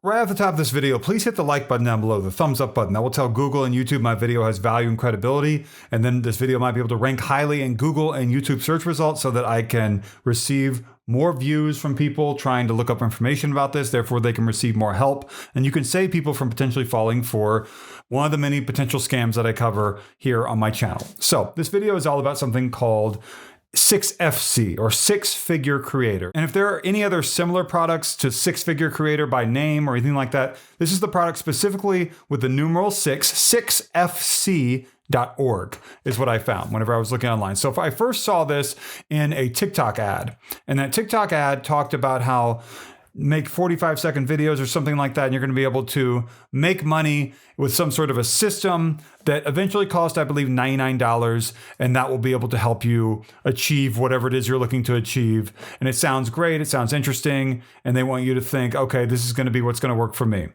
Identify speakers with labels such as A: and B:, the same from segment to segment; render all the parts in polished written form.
A: Right off the top of this video, please hit the like button down below, the thumbs up button. That will tell Google and YouTube my video has value and credibility. And then this video might be able to rank highly in Google and YouTube search results so that I can receive more views from people trying to look up information about this. Therefore, they can receive more help. And you can save people from potentially falling for one of the many potential scams that I cover here on my channel. So this video is all about something called 6FC, or six-figure creator. And if there are any other similar products to six-figure creator by name or anything like that, this is the product specifically with the numeral 6FC.org is what I found whenever I was looking online. So if I first saw this in a TikTok ad, and that TikTok ad talked about how make 45-second videos or something like that, and you're going to be able to make money with some sort of a system that eventually cost, I believe, $99, and that will be able to help you achieve whatever it is you're looking to achieve. And it sounds great, it sounds interesting, and they want you to think, okay, this is going to be what's going to work for me.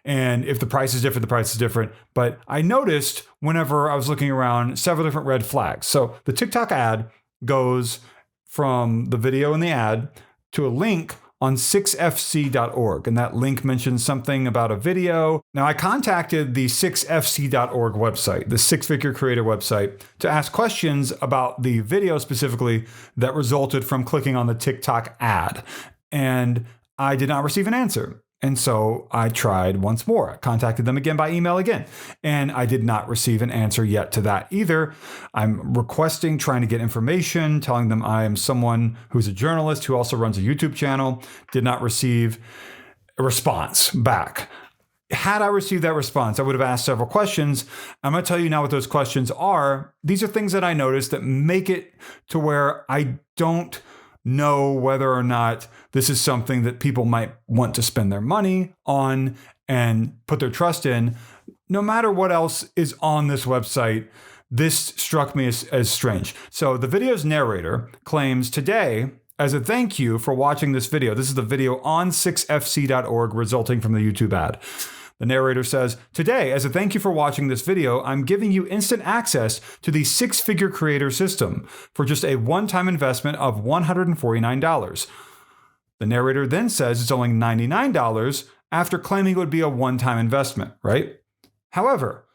A: And if the price is different, the price is different. But I noticed whenever I was looking around several different red flags. So the TikTok ad goes from the video in the ad to a link on 6fc.org, and that link mentions something about a video. Now, I contacted the 6fc.org website, the six-figure creator website, to ask questions about the video specifically that resulted from clicking on the TikTok ad, and I did not receive an answer. And so I tried once more. I contacted them again by email again, and I did not receive an answer yet to that either. I'm requesting, trying to get information, telling them I am someone who's a journalist who also runs a YouTube channel, did not receive a response back. Had I received that response, I would have asked several questions. I'm going to tell you now what those questions are. These are things that I noticed that make it to where I don't know whether or not this is something that people might want to spend their money on and put their trust in. No matter what else is on this website, this struck me as strange. So the video's narrator claims, today, as a thank you for watching this video, this is the video on 6fc.org resulting from the YouTube ad. The narrator says, today, as a thank you for watching this video, I'm giving you instant access to the six-figure creator system for just a one-time investment of $149. The narrator then says it's only $99 after claiming it would be a one-time investment, right? However,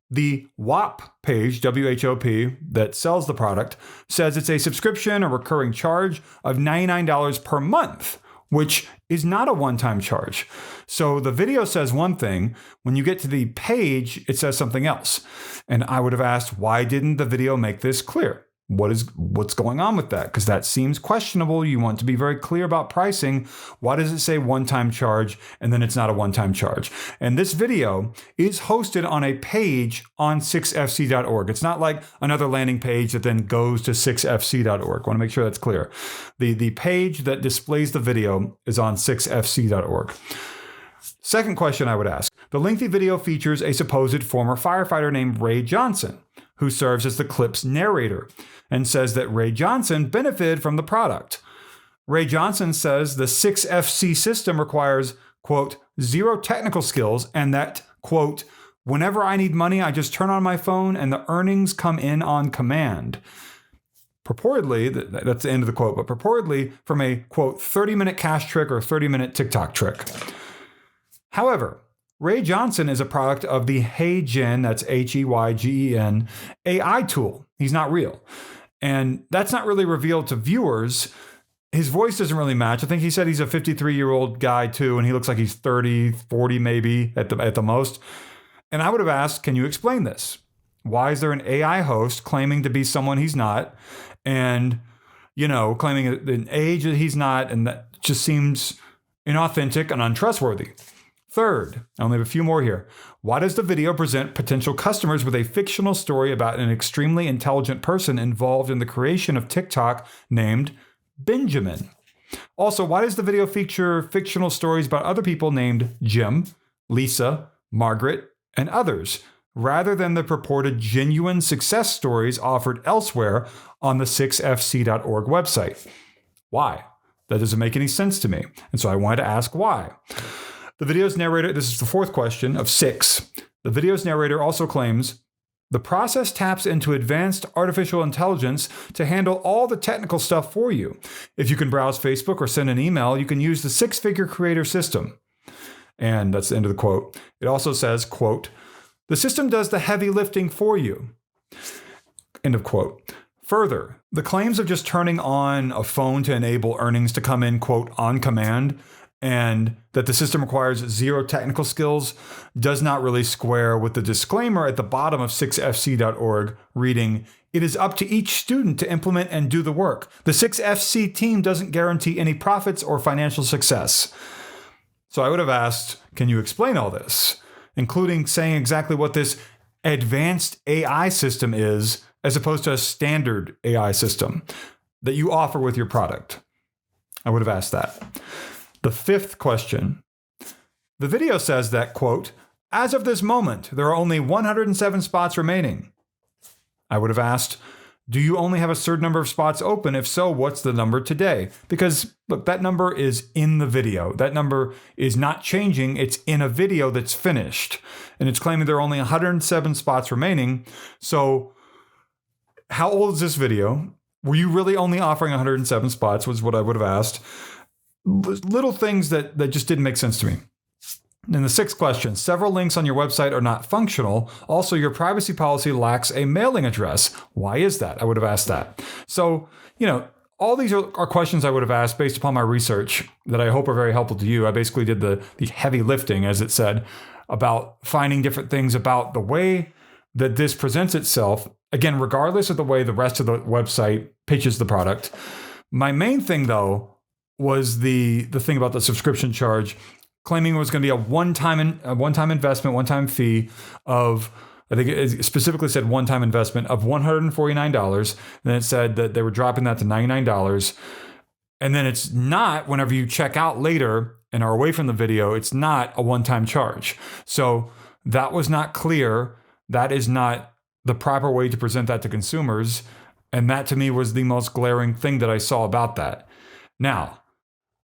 A: the WHOP page, W-H-O-P, that sells the product says it's a subscription or recurring charge of $99 per month, which is not a one-time charge. So the video says one thing. When you get to the page, it says something else. And I would have asked, why didn't the video make this clear? What's going on with that? Because that seems questionable. You want to be very clear about pricing. Why does it say one-time charge and then it's not a one-time charge? And this video is hosted on a page on 6fc.org. It's not like another landing page that then goes to 6fc.org. I want to make sure that's clear. The page that displays the video is on 6fc.org. Second question I would ask. The lengthy video features a supposed former firefighter named Ray Johnson, who serves as the clip's narrator, and says that Ray Johnson benefited from the product. Ray Johnson says the 6FC system requires, quote, zero technical skills, and that, quote, whenever I need money, I just turn on my phone and the earnings come in on command. Purportedly, that's the end of the quote, but purportedly from a, quote, 30-minute cash trick or 30-minute TikTok trick. However, Ray Johnson is a product of the HeyGen, that's Heygen, AI tool. He's not real. And that's not really revealed to viewers. His voice doesn't really match. I think he said he's a 53-year-old guy too, and he looks like he's 30, 40 maybe at the most. And I would have asked, can you explain this? Why is there an AI host claiming to be someone he's not and, claiming an age that he's not, and that just seems inauthentic and untrustworthy? Third, I only have a few more here. Why does the video present potential customers with a fictional story about an extremely intelligent person involved in the creation of TikTok named Benjamin? Also, why does the video feature fictional stories about other people named Jim, Lisa, Margaret, and others, rather than the purported genuine success stories offered elsewhere on the 6fc.org website? Why? That doesn't make any sense to me. And so I wanted to ask why. The video's narrator, this is the fourth question of 6. The video's narrator also claims, the process taps into advanced artificial intelligence to handle all the technical stuff for you. If you can browse Facebook or send an email, you can use the six-figure creator system. And that's the end of the quote. It also says, quote, "The system does the heavy lifting for you." End of quote. Further, the claims of just turning on a phone to enable earnings to come in, quote, on command, and that the system requires zero technical skills does not really square with the disclaimer at the bottom of 6fc.org reading, "It is up to each student to implement and do the work. The 6FC team doesn't guarantee any profits or financial success." So I would have asked, can you explain all this, including saying exactly what this advanced AI system is, as opposed to a standard AI system that you offer with your product? I would have asked that. The fifth question. The video says that, quote, "As of this moment, there are only 107 spots remaining." I would have asked, do you only have a certain number of spots open? If so, what's the number today? Because look, that number is in the video. That number is not changing. It's in a video that's finished. And it's claiming there are only 107 spots remaining. So how old is this video? Were you really only offering 107 spots was what I would have asked. Little things that just didn't make sense to me. And the sixth question, several links on your website are not functional. Also, your privacy policy lacks a mailing address. Why is that? I would have asked that. So, all these are questions I would have asked based upon my research that I hope are very helpful to you. I basically did the heavy lifting, as it said, about finding different things about the way that this presents itself. Again, regardless of the way the rest of the website pitches the product. My main thing, though, was the thing about the subscription charge, claiming it was going to be a one-time investment, one-time fee of, I think it specifically said one-time investment of $149. And then it said that they were dropping that to $99. And then it's not, whenever you check out later and are away from the video, it's not a one-time charge. So that was not clear. That is not the proper way to present that to consumers. And that to me was the most glaring thing that I saw about that. Now,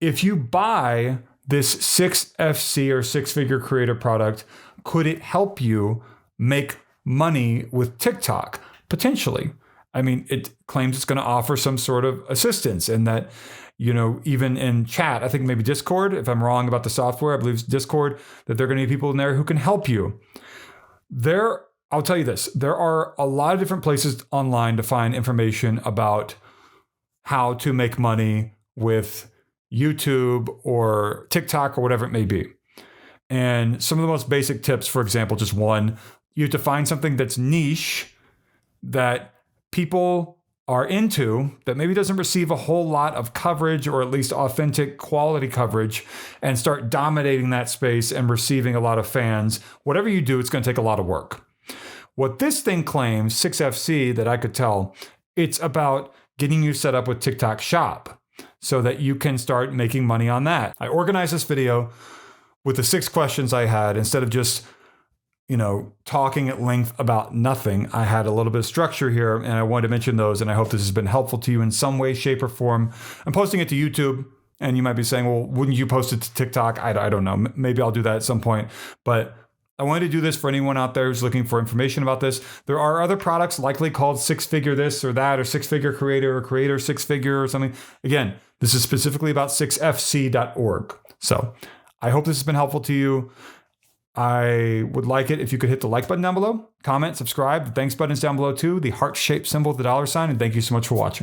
A: if you buy this 6FC or six-figure creator product, could it help you make money with TikTok? Potentially. I mean, it claims it's going to offer some sort of assistance, and that, even in chat, I think maybe Discord, if I'm wrong about the software, I believe it's Discord, that there are going to be people in there who can help you. I'll tell you this, there are a lot of different places online to find information about how to make money with YouTube or TikTok or whatever it may be. And some of the most basic tips, for example, just one, you have to find something that's niche, that people are into, that maybe doesn't receive a whole lot of coverage, or at least authentic quality coverage, and start dominating that space and receiving a lot of fans. Whatever you do, it's going to take a lot of work. What this thing claims, 6FC, that I could tell, it's about getting you set up with TikTok Shop, so that you can start making money on that. I organized this video with the 6 questions I had. Instead of just, talking at length about nothing, I had a little bit of structure here, and I wanted to mention those, and I hope this has been helpful to you in some way, shape, or form. I'm posting it to YouTube, and you might be saying, well, wouldn't you post it to TikTok? I don't know. Maybe I'll do that at some point. But I wanted to do this for anyone out there who's looking for information about this. There are other products likely called 6-figure this or that, or 6-figure creator, or creator 6-figure or something. Again, this is specifically about 6fc.org. So I hope this has been helpful to you. I would like it if you could hit the like button down below, comment, subscribe. The thanks button is down below too, the heart-shaped symbol, the $, and thank you so much for watching.